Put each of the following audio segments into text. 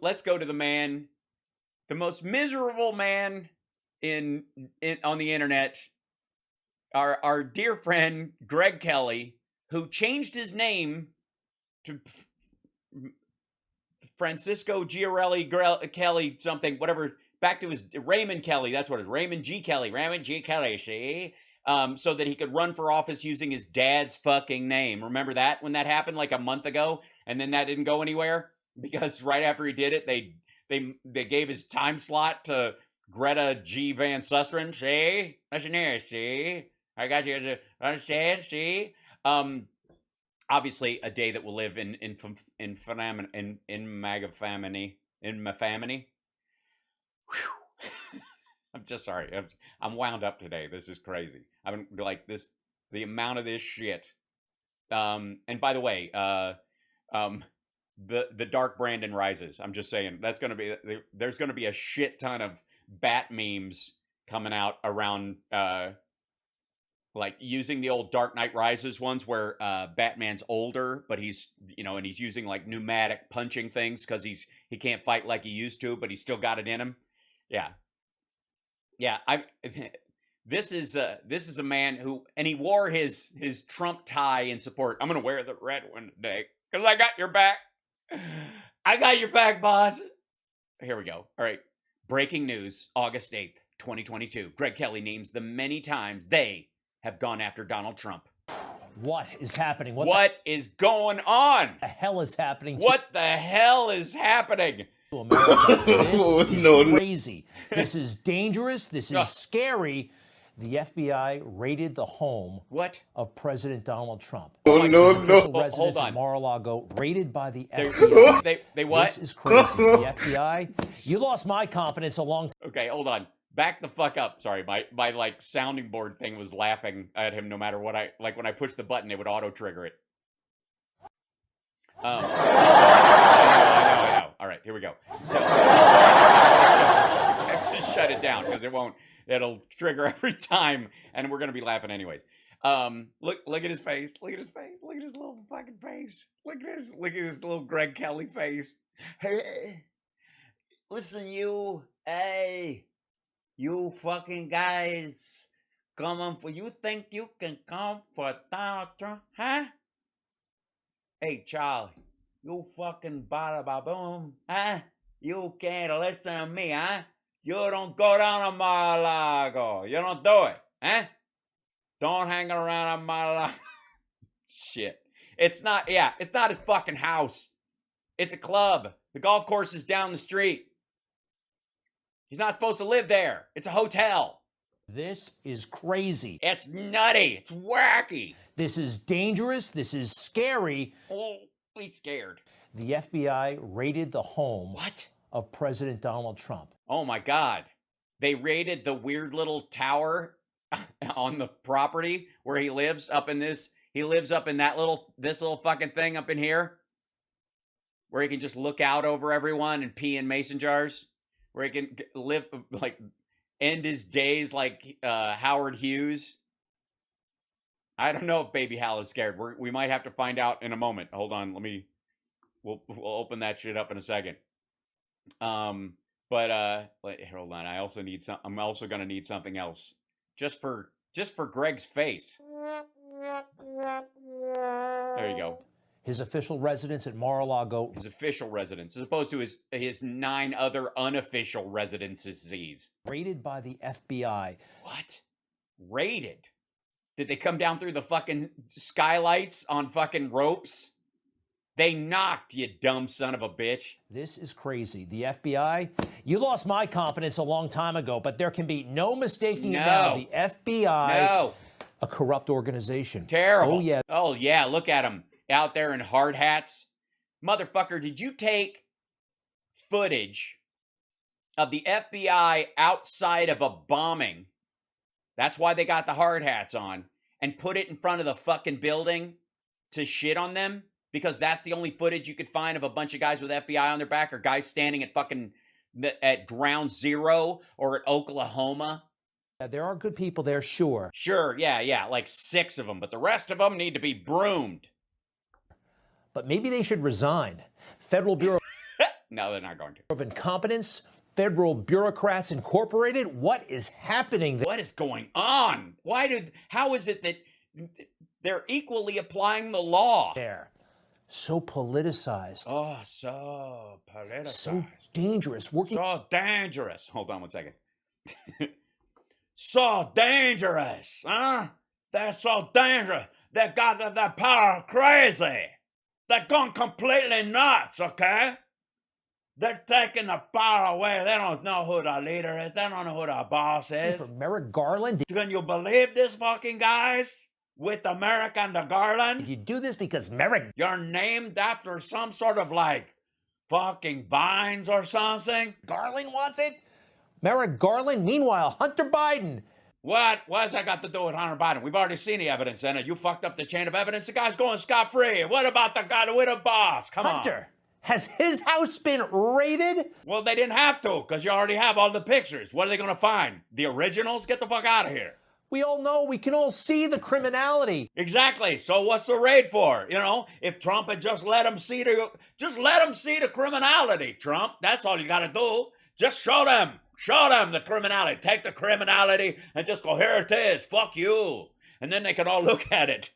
let's go to the man, the most miserable man in on the internet. Our dear friend Greg Kelly, who changed his name to Francisco Giorelli Kelly something, whatever, back to his Raymond Kelly. That's what it is. Raymond G. Kelly. See? So that he could run for office using his dad's fucking name. Remember that when that happened like a month ago, and then that didn't go anywhere because right after he did it, they gave his time slot to Greta G. Van Susteren. See, listen here. See, I got you to understand. See, obviously a day that will live in MAGA family. I'm just sorry. I'm wound up today. This is crazy. I've been like this, the amount of this shit. And by the way, the Dark Brandon rises. I'm just saying that's going to be, there's going to be a shit ton of bat memes coming out around, like using the old Dark Knight Rises ones where Batman's older, but he's, and he's using like pneumatic punching things because he can't fight like he used to, but he's still got it in him. Yeah, this is a man who, and he wore his Trump tie in support. I'm gonna wear the red one today because I got your back. I got your back, boss. Here we go. All right. Breaking news, August 8th, 2022. Greg Kelly names the many times they have gone after Donald Trump. What is happening? What is going on? The hell is happening? What the hell is happening? This is crazy. This is dangerous. This is scary. The FBI raided the home of President Donald Trump. No. Residence in Mar-a-Lago raided by the FBI. They what? This is crazy. The FBI. You lost my confidence a long time. Okay, hold on. Back the fuck up. Sorry, my like sounding board thing was laughing at him no matter what when I pushed the button, it would auto trigger it. I know. All right, here we go. So I have to shut it down because it'll trigger every time, and we're gonna be laughing anyways. Look at his face. Look at his face. Look at his little fucking face. Look at his little Greg Kelly face. Hey, listen, you. Hey, you fucking guys, you think you can come for Donald Trump, huh? Hey, Charlie, you fucking bada boom, huh? You can't listen to me, huh? You don't go down to Mar-a-Lago. You don't do it, huh? Don't hang around on Mar-a-Lago. Shit. It's not his fucking house. It's a club. The golf course is down the street. He's not supposed to live there. It's a hotel. This is crazy. It's nutty. It's wacky. This is dangerous. This is scary. Oh, he's scared. The FBI raided the home of President Donald Trump. Oh my God. They raided the weird little tower on the property where he lives up in this. He lives up in this little fucking thing up in here where he can just look out over everyone and pee in mason jars, where he can live like end his days like Howard Hughes. I don't know if Baby Hal is scared. We might have to find out in a moment. Hold on, we'll open that shit up in a second. But hold on. I'm also gonna need something else just for Greg's face. There you go. His official residence at Mar-a-Lago. His official residence, as opposed to his 9 other unofficial residences. Raided by the FBI. What? Raided? Did they come down through the fucking skylights on fucking ropes? They knocked, you dumb son of a bitch. This is crazy. The FBI, you lost my confidence a long time ago, but there can be no mistaking about the FBI. A corrupt organization. Terrible. Oh, yeah. Oh, yeah. Look at them out there in hard hats. Motherfucker, did you take footage of the FBI outside of a bombing? That's why they got the hard hats on, and put it in front of the fucking building to shit on them? Because that's the only footage you could find of a bunch of guys with FBI on their back, or guys standing at ground zero or at Oklahoma. There are good people there, sure. Sure, yeah, like 6 of them, but the rest of them need to be broomed. But maybe they should resign. Federal Bureau No, they're not going to. Of incompetence, Federal Bureaucrats Incorporated. What is happening there? What is going on? How is it that they're equally applying the law? There. So politicized. Oh, so politicized. So dangerous. So dangerous. Hold on one second. So dangerous, huh? They're so dangerous. They got the power crazy. They're going completely nuts, okay? They're taking the power away. They don't know who the leader is. They don't know who the boss is. For Merrick Garland. Can you believe this fucking guys? With the Merrick and the Garland? Did you do this because Merrick? You're named after some sort of like fucking vines or something? Garland wants it? Merrick Garland? Meanwhile, Hunter Biden. What has that got to do with Hunter Biden? We've already seen the evidence in it. You fucked up the chain of evidence. The guy's going scot-free. What about the guy with a boss? Come on. Hunter, has his house been raided? Well, they didn't have to because you already have all the pictures. What are they going to find? The originals? Get the fuck out of here. We all know, we can all see the criminality. Exactly. So what's the raid for? You know, if Trump had just let them see the criminality, Trump. That's all you got to do. Just show them the criminality. Take the criminality and just go, here it is. Fuck you. And then they can all look at it.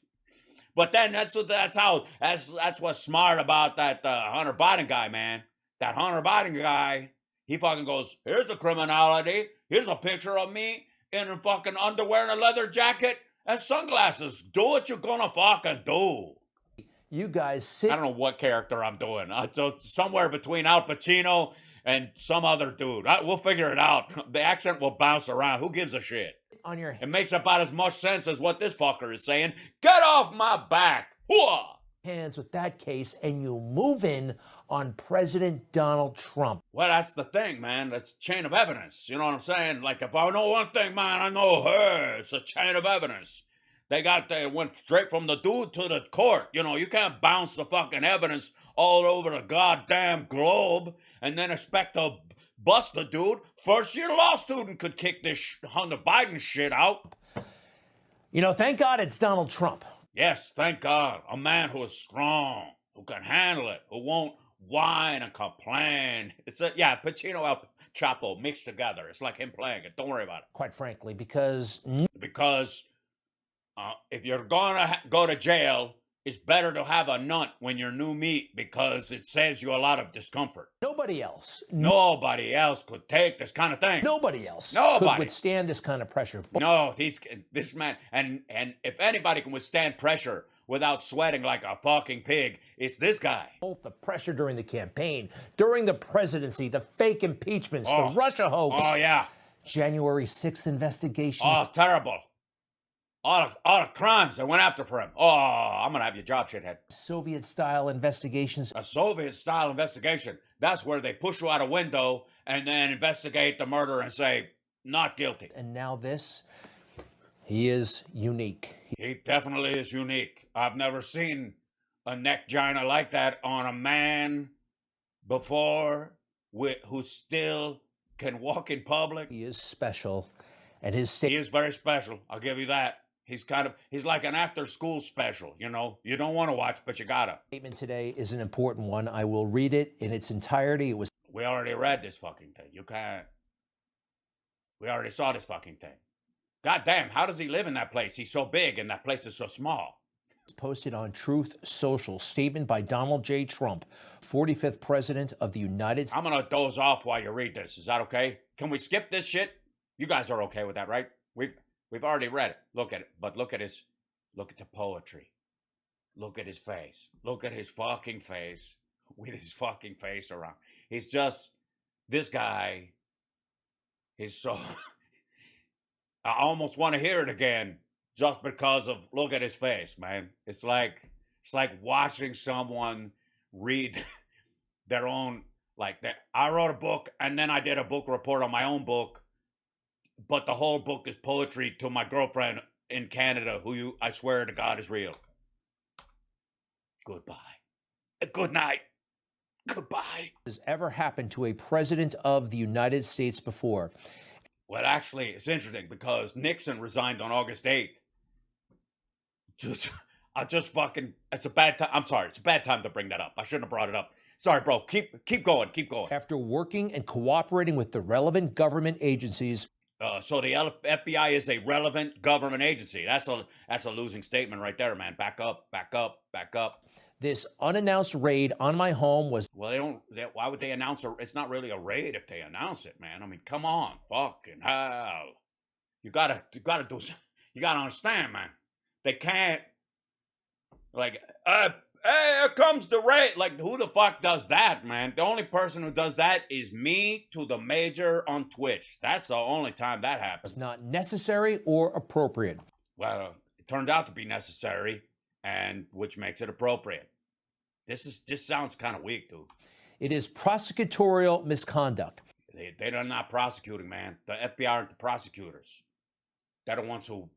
But then that's what's smart about that Hunter Biden guy, man. That Hunter Biden guy, he fucking goes, here's the criminality. Here's a picture of me in a fucking underwear and a leather jacket and sunglasses. Do what you're gonna fucking do. You guys sit. I don't know what character I'm doing. Somewhere between Al Pacino and some other dude. We'll figure it out. The accent will bounce around. Who gives a shit? On your It makes about as much sense as what this fucker is saying. Get off my back. Hooah! Hands with that case and you move in on President Donald Trump. Well, that's the thing, man. That's chain of evidence. You know what I'm saying? Like, if I know one thing, man, I know her. It's a chain of evidence. They went straight from the dude to the court. You know, you can't bounce the fucking evidence all over the goddamn globe and then expect to bust the dude. First-year law student could kick this Hunter Biden shit out. You know, thank God it's Donald Trump. Yes, thank God. A man who is strong, who can handle it, who won't whine and complain. Pacino El Chapo mixed together. It's like him playing it. Don't worry about it. Quite frankly, because if you're gonna go to jail, it's better to have a nut when you're new meat because it saves you a lot of discomfort. Nobody else Could take this kind of thing. Nobody else could withstand this kind of pressure. No, this man, and if anybody can withstand pressure without sweating like a fucking pig, it's this guy. Both the pressure during the campaign, during the presidency, the fake impeachments, the Russia hoax. Oh, yeah. January 6th investigation. Oh, terrible. All the crimes that went after for him. Oh, I'm going to have your job, shithead. Soviet-style investigations. A Soviet-style investigation. That's where they push you out a window and then investigate the murder and say, not guilty. And now this, he is unique. He definitely is unique. I've never seen a neck gina like that on a man before who still can walk in public. He is special. And he is very special. I'll give you that. He's like an after-school special, you know. You don't want to watch, but you gotta. Statement today is an important one. I will read it in its entirety. We already read this fucking thing. You can't. We already saw this fucking thing. God damn, how does he live in that place? He's so big and that place is so small. It's posted on Truth Social. Statement by Donald J. Trump, 45th President of the United States. I'm gonna doze off while you read this. Is that okay? Can we skip this shit? You guys are okay with that, right? We've already read it. Look at it. But look at the poetry. Look at his face. Look at his fucking face with his fucking face around. He's just, this guy is so, I almost want to hear it again just because of, look at his face, man. It's like watching someone read their own, like that. I wrote a book and then I did a book report on my own book. But the whole book is poetry to my girlfriend in Canada, who I swear to God is real. Goodbye. Good night. Goodbye. Has ever happened to a president of the United States before? Well, actually, it's interesting because Nixon resigned on August 8th. It's a bad time. I'm sorry. It's a bad time to bring that up. I shouldn't have brought it up. Sorry, bro. Keep going. Keep going. After working and cooperating with the relevant government agencies. So the FBI is a relevant government agency. That's a losing statement right there, man. Back up. This unannounced raid on my home was... Well, why would they announce it's not really a raid if they announce it, man. I mean, come on. Fucking hell. You gotta understand, man. They can't, like, hey, here comes the raid. Like, who the fuck does that, man? The only person who does that is me to the major on Twitch. That's the only time that happens. Was not necessary or appropriate. Well, it turned out to be necessary, and which makes it appropriate. This sounds kind of weak, dude. It is prosecutorial misconduct. They're not prosecuting, man. The FBI aren't the prosecutors. They're the ones who,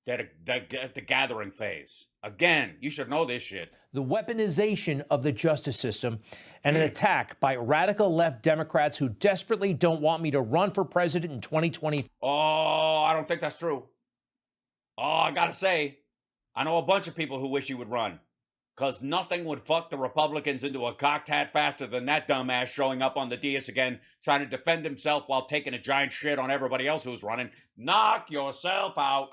they're the gathering phase. Again, you should know this shit. The weaponization of the justice system and an attack by radical left Democrats who desperately don't want me to run for president in 2020. Oh, I don't think that's true. Oh, I gotta say, I know a bunch of people who wish he would run. Because nothing would fuck the Republicans into a cocked hat faster than that dumbass showing up on the dais again, trying to defend himself while taking a giant shit on everybody else who's running. Knock yourself out.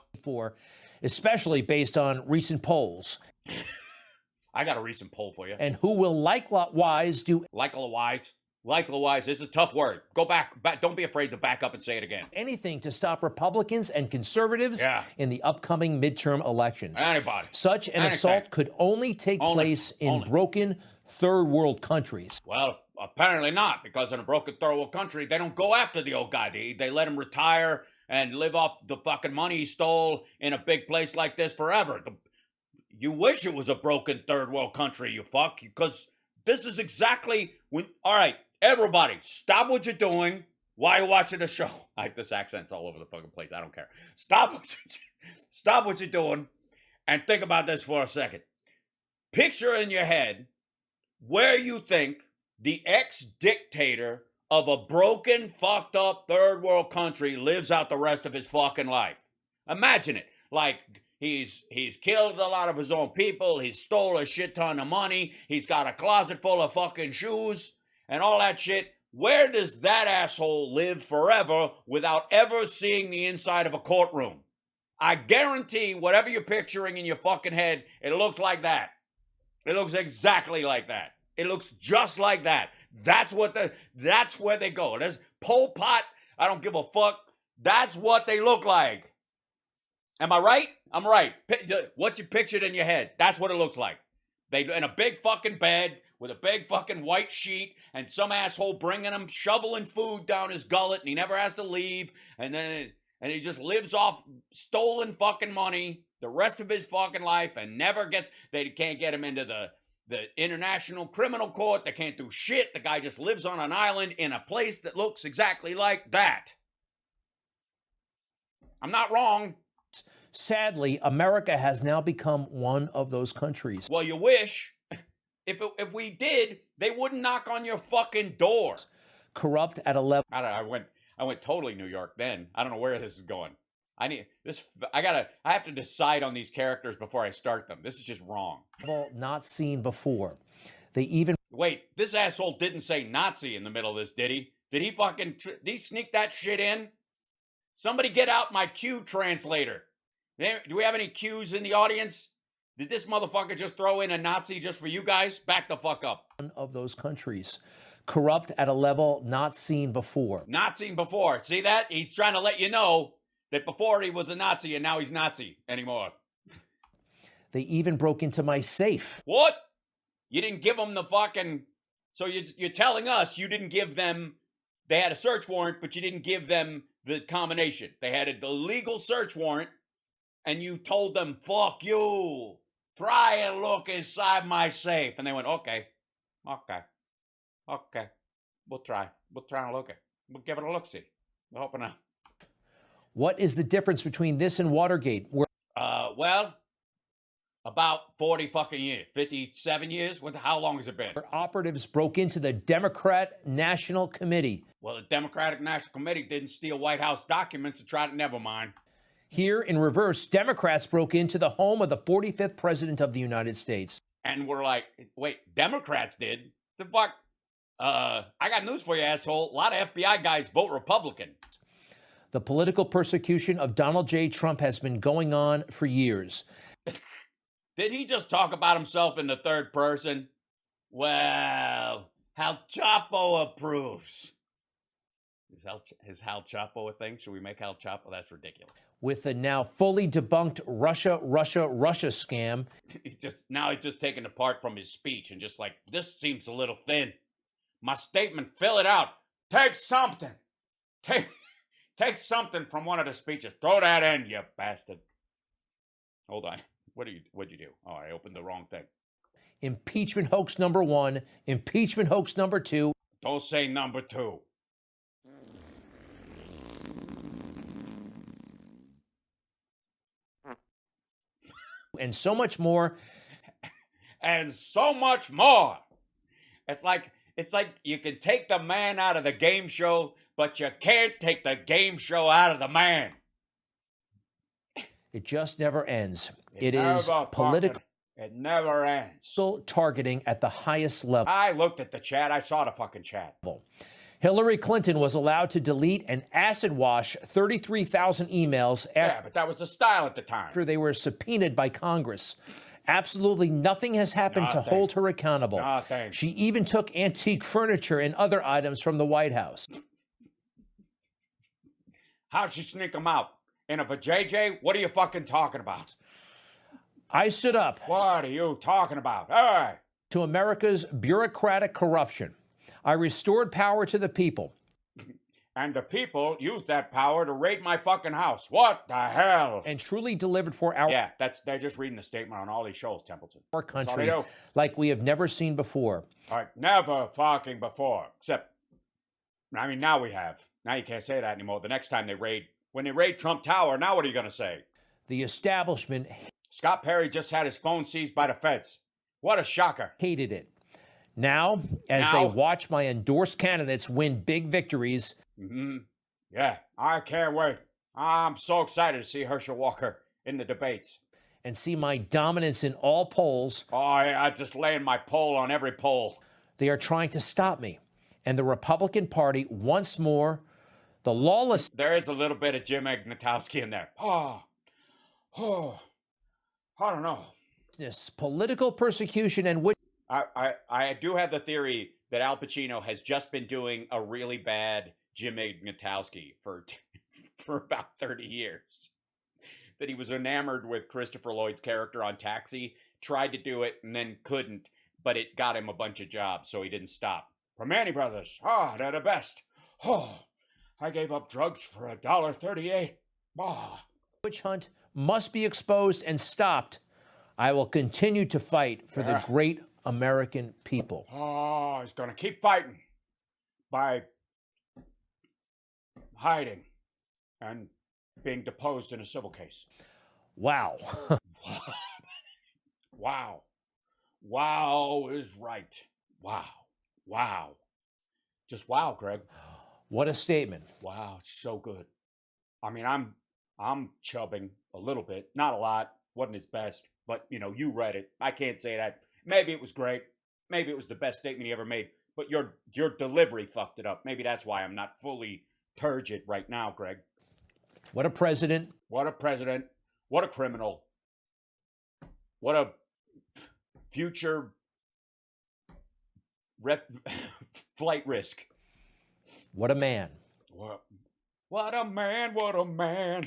Especially based on recent polls. I got a recent poll for you. And who will likewise do... Likewise, it's a tough word. Go back. Don't be afraid to back up and say it again. Anything to stop Republicans and conservatives in the upcoming midterm elections. Anybody. Such an assault could only take place in broken third world countries. Well, apparently not, because in a broken third world country, they don't go after the old guy. They let him retire and live off the fucking money he stole in a big place like this forever. You wish it was a broken third world country, you fuck, because this is exactly when... All right. Everybody, stop what you're doing while you're watching the show. This accent's all over the fucking place. I don't care. Stop what you're doing and think about this for a second. Picture in your head where you think the ex-dictator of a broken, fucked up third world country lives out the rest of his fucking life. Imagine it. Like, he's killed a lot of his own people. He's stole a shit ton of money. He's got a closet full of fucking shoes. And all that shit. Where does that asshole live forever without ever seeing the inside of a courtroom? I guarantee whatever you're picturing in your fucking head, it looks like that. It looks exactly like that. It looks just like that. That's where they go. There's Pol Pot. I don't give a fuck. That's what they look like. Am I right? I'm right. What you pictured in your head, that's what it looks like. They in a big fucking bed with a big fucking white sheet and some asshole bringing him, shoveling food down his gullet, and he never has to leave. And he just lives off stolen fucking money the rest of his fucking life and never gets, they can't get him into the International Criminal Court. They can't do shit. The guy just lives on an island in a place that looks exactly like that. I'm not wrong. Sadly, America has now become one of those countries. Well, you wish. If we did, they wouldn't knock on your fucking door. Corrupt at a level. I went totally New York then. I don't know where this is going. I have to decide on these characters before I start them. This is just wrong. Not seen before. They even... Wait, this asshole didn't say Nazi in the middle of this, did he? Did he sneak that shit in? Somebody get out my Q translator. Do we have any Qs in the audience? Did this motherfucker just throw in a Nazi just for you guys? Back the fuck up. One of those countries. Corrupt at a level not seen before. Not seen before. See that? He's trying to let you know that before he was a Nazi and now he's Nazi anymore. They even broke into my safe. What? You didn't give them the fucking... So you're telling us you didn't give them... They had a search warrant, but you didn't give them the combination. They had a legal search warrant, and you told them, fuck you. Try and look inside my safe. And they went, okay. We'll try and look it. We'll give it a look-see. We'll open up. What is the difference between this and Watergate? Well, about 40 fucking years. 57 years? How long has it been? Where operatives broke into the Democrat National Committee. Well, the Democratic National Committee didn't steal White House documents and try to... Never mind. Here, in reverse, Democrats broke into the home of the 45th President of the United States. And we're like, wait, Democrats did? The fuck? I got news for you, asshole. A lot of FBI guys vote Republican. The political persecution of Donald J. Trump has been going on for years. Did he just talk about himself in the third person? Well, Hal Chapo approves. Is Hal Chapo a thing? Should we make Hal Chapo? That's ridiculous. With the now fully debunked Russia scam. He's just taken apart from his speech and just like, this seems a little thin. My statement, fill it out. Take something. Take something from one of the speeches. Throw that in, you bastard. Hold on. What'd you do? Oh, I opened the wrong thing. Impeachment hoax number 1. Impeachment hoax number 2. Don't say number 2. And so much more. And so much more. It's like you can take the man out of the game show, but you can't take the game show out of the man. It just never ends. It is political. It never ends. Targeting at the highest level. I looked at the chat. I saw the fucking chat. Hillary Clinton was allowed to delete and acid wash 33,000 emails. Yeah, but that was the style at the time. After they were subpoenaed by Congress. Absolutely nothing has happened to hold her accountable. Nothing. She even took antique furniture and other items from the White House. How'd she sneak them out? In a vajayjay? What are you fucking talking about? I stood up. What are you talking about? All right. To America's bureaucratic corruption. I restored power to the people. And the people used that power to raid my fucking house. What the hell? And truly delivered for our... Yeah, they're just reading the statement on all these shows, Templeton. Our country, like we have never seen before. All right, never fucking before. Except, I mean, now we have. Now you can't say that anymore. The next time when they raid Trump Tower, now what are you going to say? The establishment... Scott Perry just had his phone seized by the feds. What a shocker. Hated it. Now, as they watch my endorsed candidates win big victories... Yeah, I can't wait. I'm so excited to see Herschel Walker in the debates. And see my dominance in all polls. Oh, I just laying my poll on every poll. They are trying to stop me. And the Republican Party, once more, the lawless... There is a little bit of Jim Ignatowski in there. I don't know. Political persecution and which... I do have the theory that Al Pacino has just been doing a really bad Jim Ignatowski for about 30 years. That he was enamored with Christopher Lloyd's character on Taxi, tried to do it and then couldn't, but it got him a bunch of jobs, so he didn't stop. Permane Brothers, they're the best. I gave up drugs for $1.38. Witch hunt must be exposed and stopped. I will continue to fight for the great American people. He's going to keep fighting by hiding and being deposed in a civil case. Wow. Wow. Wow is right. Wow. Just wow, Greg. What a statement. Wow, it's so good. I mean, I'm chubbing a little bit, not a lot. Wasn't his best, but you read it. I can't say that. Maybe it was great. Maybe it was the best statement he ever made, but your delivery fucked it up. Maybe that's why I'm not fully turgid right now, Greg. What a president. What a president. What a criminal. What a future flight risk. What a man. What a man, what a man.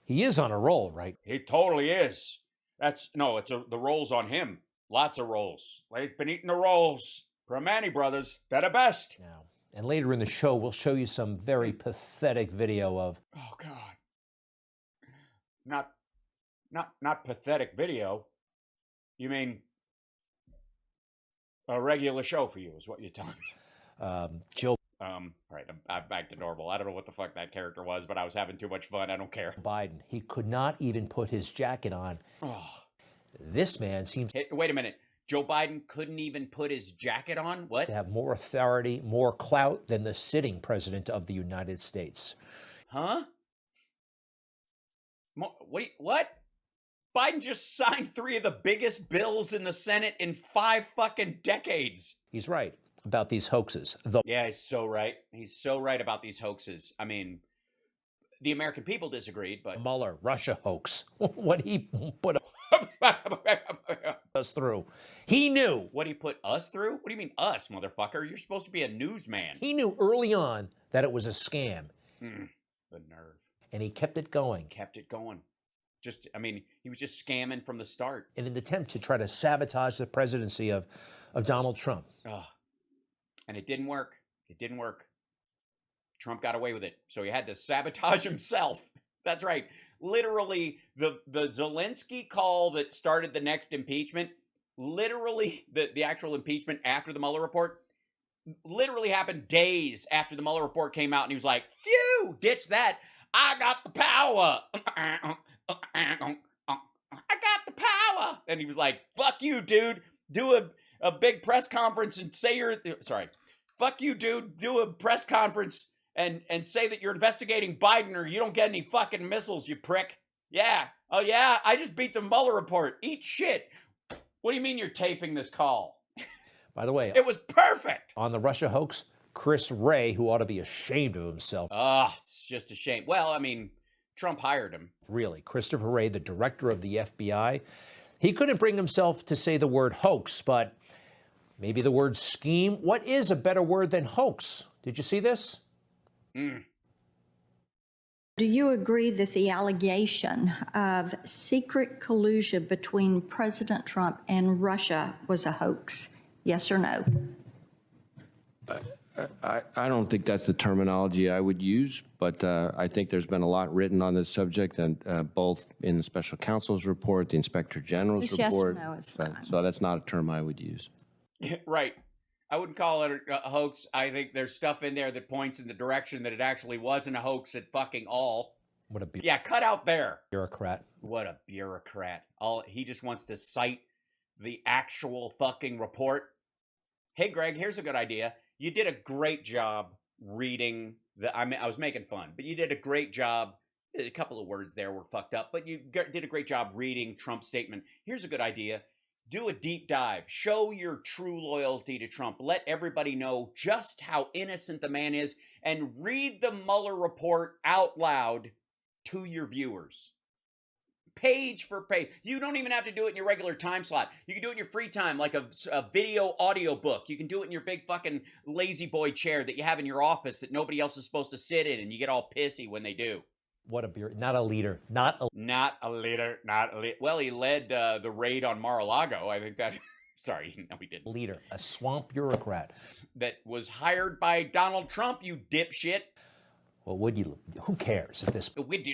He is on a roll, right? He totally is. The roll's on him. Lots of rolls. He's been eating the rolls. Permane Brothers, they're the best. Now, and later in the show, we'll show you some very pathetic video of... Oh, God. Not pathetic video. You mean a regular show for you is what you're telling me. Joe... All right, I'm back to normal. I don't know what the fuck that character was, but I was having too much fun. I don't care. Biden, he could not even put his jacket on. Oh. This man seems... Wait a minute. Joe Biden couldn't even put his jacket on? What? To have more authority, more clout than the sitting president of the United States. Huh? What? Biden just signed 3 of the biggest bills in the Senate in 5 fucking decades. He's right about these hoaxes. Yeah, he's so right. He's so right about these hoaxes. I mean, the American people disagreed, but Mueller, Russia hoax. What he put us through. He knew. What he put us through? What do you mean us, motherfucker? You're supposed to be a newsman. He knew early on that it was a scam. The nerve. And he kept it going. Kept it going. I mean, he was just scamming from the start. In an attempt to try to sabotage the presidency of Donald Trump. Oh, and it didn't work. It didn't work. Trump got away with it. So he had to sabotage himself. That's right. Literally, the Zelensky call that started the next impeachment, literally, the actual impeachment after the Mueller report, literally happened days after the Mueller report came out, and he was like, phew, ditch that. I got the power. I got the power. And he was like, fuck you, dude. Do a big press conference and say fuck you, dude. Do a press conference and say that you're investigating Biden or you don't get any fucking missiles, you prick. Yeah. Oh, yeah? I just beat the Mueller report. Eat shit. What do you mean you're taping this call? By the way, it was perfect. On the Russia hoax, Chris Wray, who ought to be ashamed of himself. It's just a shame. Well, I mean, Trump hired him. Really, Christopher Wray, the director of the FBI, he couldn't bring himself to say the word hoax, but maybe the word scheme. What is a better word than hoax? Did you see this? Do you agree that the allegation of secret collusion between President Trump and Russia was a hoax? Yes or no? I don't think that's the terminology I would use, but I think there's been a lot written on this subject, and both in the special counsel's report, the inspector general's Just report. Yes or no is fine. So that's not a term I would use. Right. I wouldn't call it a hoax. I think there's stuff in there that points in the direction that it actually wasn't a hoax at fucking all. Yeah, cut out there. Bureaucrat. What a bureaucrat. He just wants to cite the actual fucking report. Hey, Greg, here's a good idea. You did a great job reading I was making fun, but you did a great job. A couple of words there were fucked up, but you did a great job reading Trump's statement. Here's a good idea. Do a deep dive. Show your true loyalty to Trump. Let everybody know just how innocent the man is, and read the Mueller report out loud to your viewers. Page for page. You don't even have to do it in your regular time slot. You can do it in your free time, like a video audio book. You can do it in your big fucking lazy boy chair that you have in your office that nobody else is supposed to sit in, and you get all pissy when they do. What a not a leader. Not a leader. Well, he led the raid on Mar-a-Lago. I think that. Sorry, no, he didn't. Leader, a swamp bureaucrat that was hired by Donald Trump. You dipshit. Well, who cares at this point?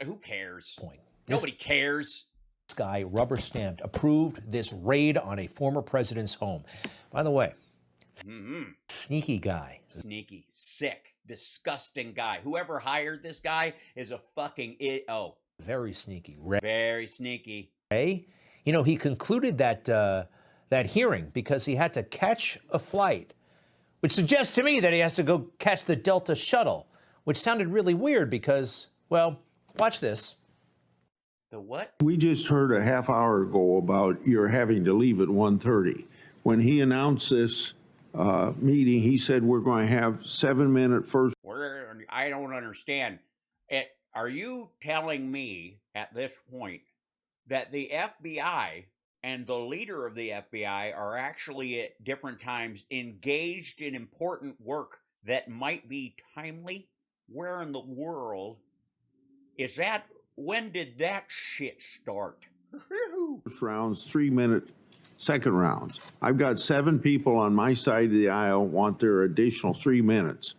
Who cares? Point. Nobody cares. This guy rubber stamped, approved this raid on a former president's home. By the way, sneaky guy. Sneaky, sick, disgusting guy. Whoever hired this guy is a fucking very sneaky. Very sneaky. Ray, he concluded that hearing because he had to catch a flight, which suggests to me that he has to go catch the Delta shuttle, which sounded really weird because, well, watch this. The what? We just heard a half hour ago about you're having to leave at 1:30. When he announced this meeting, he said we're going to have 7-minute first. I don't understand. Are you telling me at this point that the FBI and the leader of the FBI are actually at different times engaged in important work that might be timely? Where in the world is that? When did that shit start? First rounds, 3-minute second rounds. I've got 7 people on my side of the aisle want their additional 3 minutes.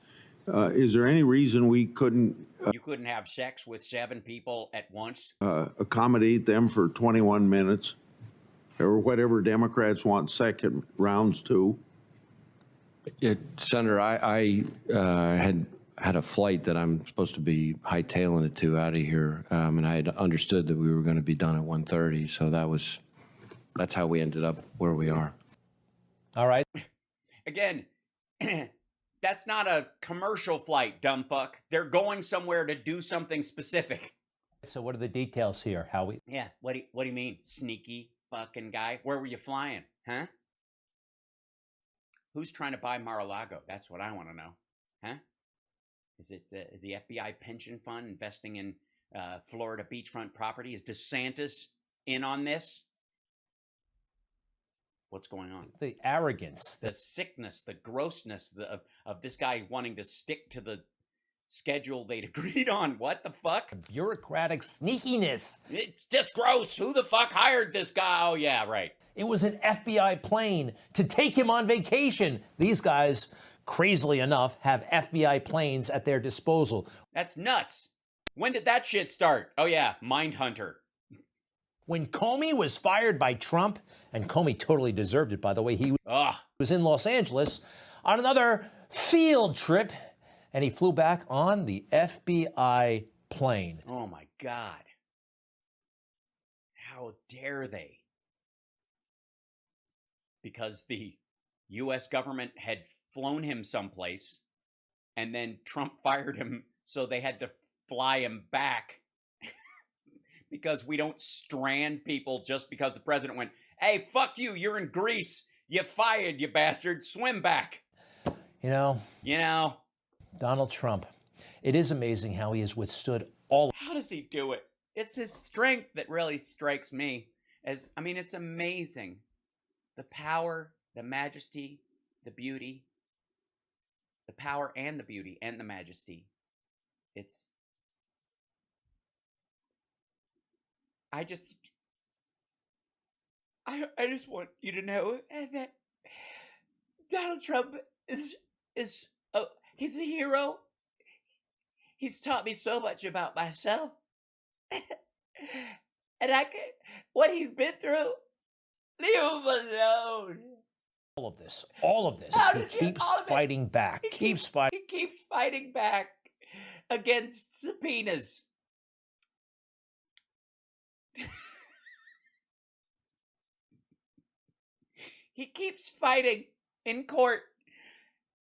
Is there any reason we couldn't? You couldn't have sex with 7 people at once? Accommodate them for 21 minutes, or whatever Democrats want second rounds to. Yeah, Senator, I had a flight that I'm supposed to be hightailing it to out of here, and I had understood that we were going to be done at 1:30, so that's how we ended up where we are. All right. Again, that's not a commercial flight, dumb fuck. They're going somewhere to do something specific. So what are the details here, Howie? Yeah, what do you mean, sneaky fucking guy? Where were you flying, huh? Who's trying to buy Mar-a-Lago? That's what I want to know, huh? Is it the FBI pension fund investing in Florida beachfront property? Is DeSantis in on this? What's going on? The arrogance, The sickness, the grossness of this guy wanting to stick to the schedule they'd agreed on. What the fuck? bureaucratic sneakiness. It's just gross. Who the fuck hired this guy? Oh, yeah, right. It was an FBI plane to take him on vacation. These guys, crazily enough, have FBI planes at their disposal. That's nuts. When did that shit start? Oh, yeah, Mindhunter. When Comey was fired by Trump, and Comey totally deserved it, by the way, he was in Los Angeles on another field trip, and he flew back on the FBI plane. Oh, my God. How dare they? Because the U.S. government had flown him someplace, and then Trump fired him, so they had to fly him back. Because we don't strand people just because the president went, hey, fuck you, you're in Greece. You fired, you bastard. Swim back. You know, Donald Trump, it is amazing how he has withstood all. How does he do it? It's his strength that really strikes me. It's amazing. The power, the majesty, the beauty, the power and the beauty and the majesty. I just want you to know that Donald Trump is he's a hero. He's taught me so much about myself. And what he's been through, leave him alone. All of this, he keeps fighting back, He keeps fighting back against subpoenas. He keeps fighting in court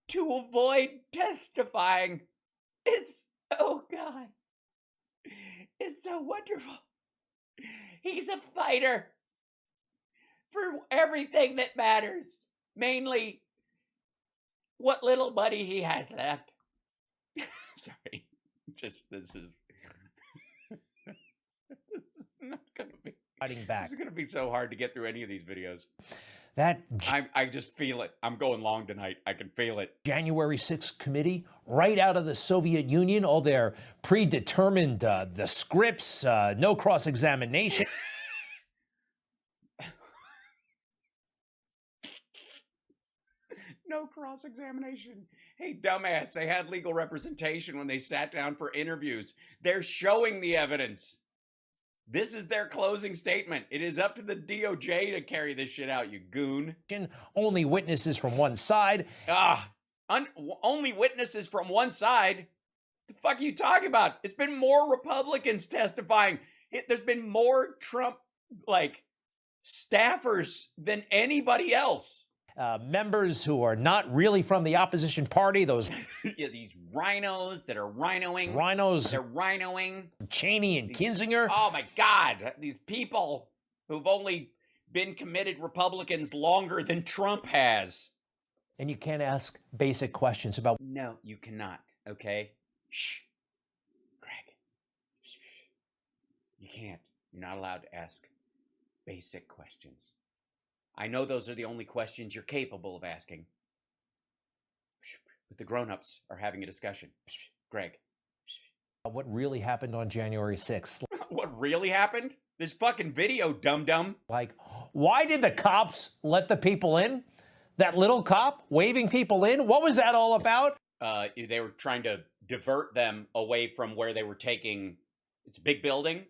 to avoid testifying. Oh God. It's so wonderful. He's a fighter for everything that matters. Mainly what little money he has left. Sorry. This is not gonna be fighting back. This is gonna be so hard to get through any of these videos. I just feel it. I'm going long tonight. I can feel it. January 6th committee, right out of the Soviet Union, all their predetermined, the scripts, no cross-examination. No cross-examination. Hey, dumbass, they had legal representation when they sat down for interviews. They're showing the evidence. This is their closing statement. It is up to the DOJ to carry this shit out, you goon. Only witnesses from one side. Only witnesses from one side? The fuck are you talking about? It's been more Republicans testifying. There's been more Trump, staffers than anybody else. Members who are not really from the opposition party, those yeah, these rhinos that are rhinoing. They're rhinoing. Cheney and Kinzinger. Oh my God, these people who've only been committed Republicans longer than Trump has. And you can't ask basic questions about... No, you cannot, okay? Shh. Greg. Shh. You can't. You're not allowed to ask basic questions. I know those are the only questions you're capable of asking. But the grown-ups are having a discussion. Greg. What really happened on January 6th? What really happened? This fucking video, dum-dum. Why did the cops let the people in? That little cop waving people in? What was that all about? They were trying to divert them away from where they were taking... It's a big building.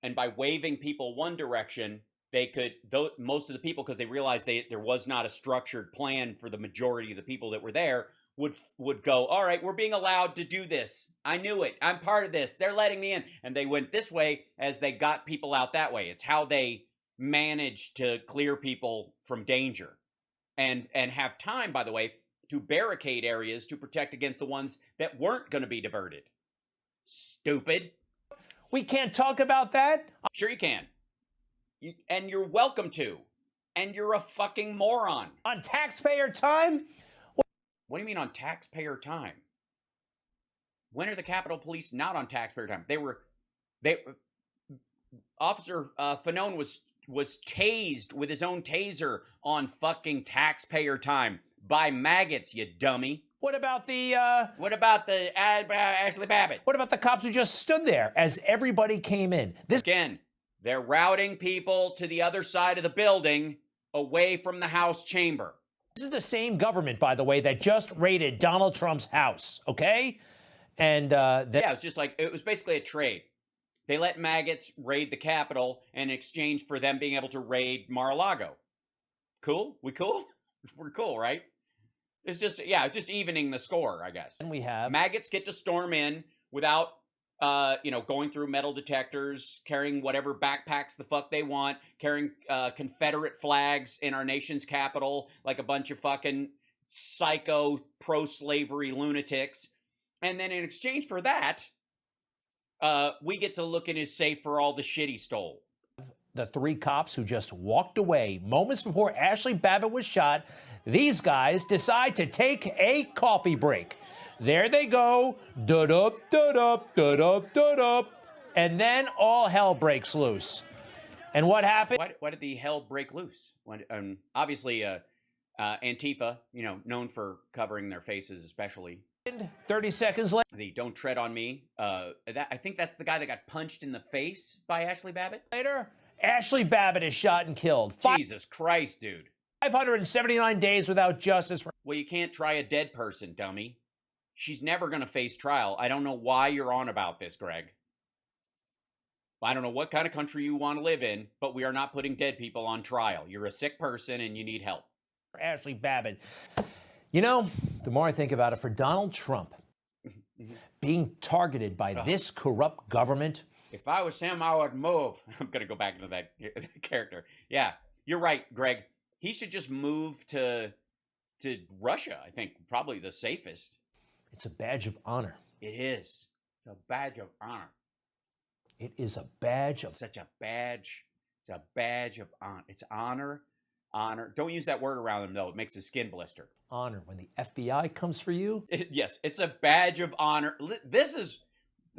And by waving people one direction... They could, most of the people, because they realized there was not a structured plan for the majority of the people that were there, would go, all right, we're being allowed to do this. I knew it. I'm part of this. They're letting me in. And they went this way as they got people out that way. It's how they managed to clear people from danger. And have time, by the way, to barricade areas to protect against the ones that weren't going to be diverted. Stupid. We can't talk about that? Sure you can. And you're welcome to. And you're a fucking moron. On taxpayer time? What do you mean on taxpayer time? When are the Capitol Police not on taxpayer time? Officer Fanone was tased with his own taser on fucking taxpayer time by maggots, you dummy. What about the Ashli Babbitt? What about the cops who just stood there as everybody came in? This Again, they're routing people to the other side of the building away from the House chamber. This is the same government, by the way, that just raided Donald Trump's house, okay? And Yeah, it was basically a trade. They let maggots raid the Capitol in exchange for them being able to raid Mar-a-Lago. Cool? We cool? We're cool, right? It's just evening the score, I guess. And we have maggots get to storm in without, going through metal detectors, carrying whatever backpacks the fuck they want, carrying Confederate flags in our nation's capital like a bunch of fucking psycho pro-slavery lunatics. And then in exchange for that, we get to look in his safe for all the shit he stole. the 3 cops who just walked away moments before Ashli Babbitt was shot. These guys decide to take a coffee break. There they go, da-dup, da-dup, da-dup, da-dup, and then all hell breaks loose. And what happened? Why did the hell break loose? Obviously, Antifa, known for covering their faces especially. 30 seconds later. The "Don't Tread on Me." I think that's the guy that got punched in the face by Ashli Babbitt. Ashli Babbitt is shot and killed. Jesus Christ, dude. 579 days without justice. Well, you can't try a dead person, dummy. She's never going to face trial. I don't know why you're on about this, Greg. I don't know what kind of country you want to live in, but we are not putting dead people on trial. You're a sick person and you need help. Ashli Babbitt. The more I think about it, for Donald Trump being targeted by this corrupt government. If I was him, I would move. I'm going to go back into that character. Yeah, you're right, Greg. He should just move to Russia. I think probably the safest. It's a badge of honor. It is. It's a badge of honor. It is a badge of... Such a badge. It's a badge of honor. It's honor. Honor. Don't use that word around him, though. It makes his skin blister. Honor. When the FBI comes for you? Yes, it's a badge of honor. This is...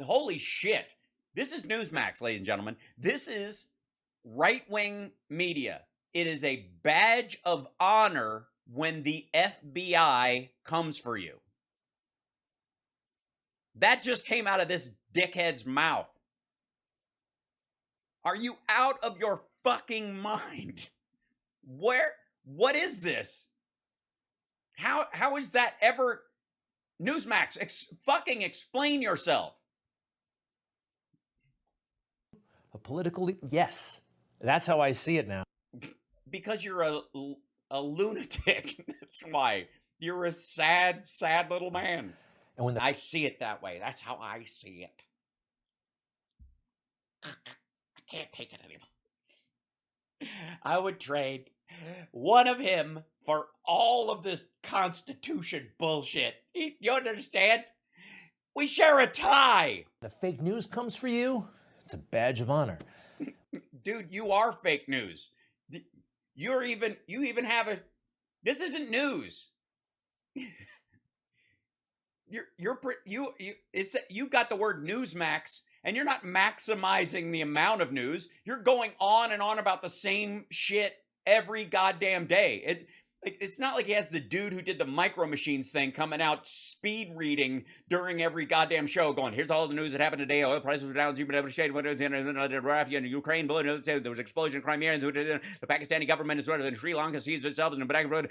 Holy shit. This is Newsmax, ladies and gentlemen. This is right-wing media. It is a badge of honor when the FBI comes for you. That just came out of this dickhead's mouth. Are you out of your fucking mind? What is this? How is that ever... Newsmax, fucking explain yourself. A political... Yes. That's how I see it now. Because you're a lunatic. That's why. You're a sad, sad little man. And when I see it that way. That's how I see it. I can't take it anymore. I would trade one of him for all of this Constitution bullshit. You understand? We share a tie. the fake news comes for you, it's a badge of honor. Dude, you are fake news. You even have a... This isn't news. You got the word Newsmax, and you're not maximizing the amount of news. You're going on and on about the same shit every goddamn day. It's not like he has the dude who did the Micro Machines thing coming out speed reading during every goddamn show going, here's all the news that happened today. Oil prices were down, Russia and Ukraine, there was an explosion in Crimea, and the Pakistani government is in Sri Lanka sees itself in the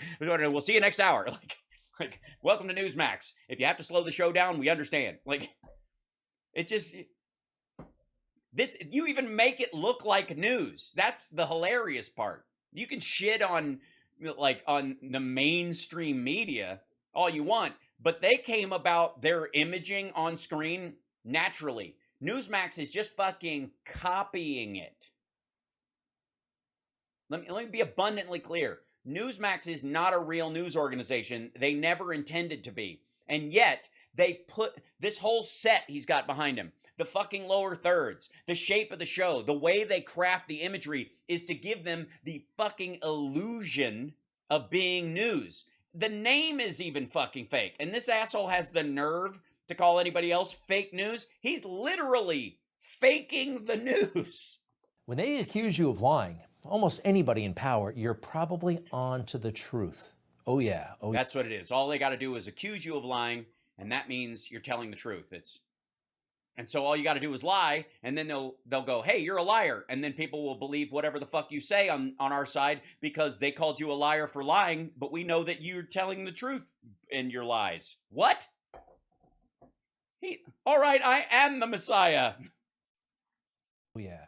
we'll see you next hour. Like, welcome to Newsmax. If you have to slow the show down, we understand. It just... You even make it look like news. That's the hilarious part. You can shit on the mainstream media all you want, but they came about their imaging on screen naturally. Newsmax is just fucking copying it. Let me be abundantly clear. Newsmax is not a real news organization. They never intended to be. And yet, they put this whole set he's got behind him. the fucking lower thirds, the shape of the show, the way they craft the imagery is to give them the fucking illusion of being news. The name is even fucking fake. And this asshole has the nerve to call anybody else fake news. He's literally faking the news. When they accuse you of lying, almost anybody in power, you're probably on to the truth. Oh yeah. Oh, That's what it is. All they got to do is accuse you of lying, and that means you're telling the truth. And so all you got to do is lie, and then they'll go, hey, you're a liar. And then people will believe whatever the fuck you say on our side because they called you a liar for lying, but we know that you're telling the truth in your lies. What? All right, I am the Messiah. yeah.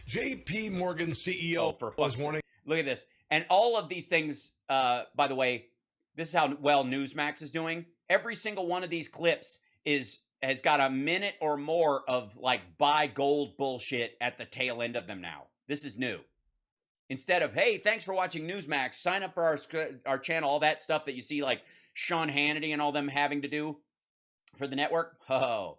JP Morgan CEO For was fuck's sake. warning. Look at this. And all of these things, by the way, this is how well Newsmax is doing. Every single one of these clips has got a minute or more of like buy gold bullshit at the tail end of them now. This is new. Instead of, hey, thanks for watching Newsmax, sign up for our channel, all that stuff that you see like Sean Hannity and all them having to do for the network. Oh,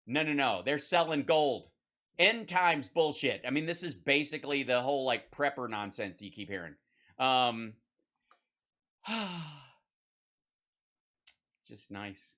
no. They're selling gold. End times bullshit. I mean, this is basically the whole like prepper nonsense you keep hearing. Just nice.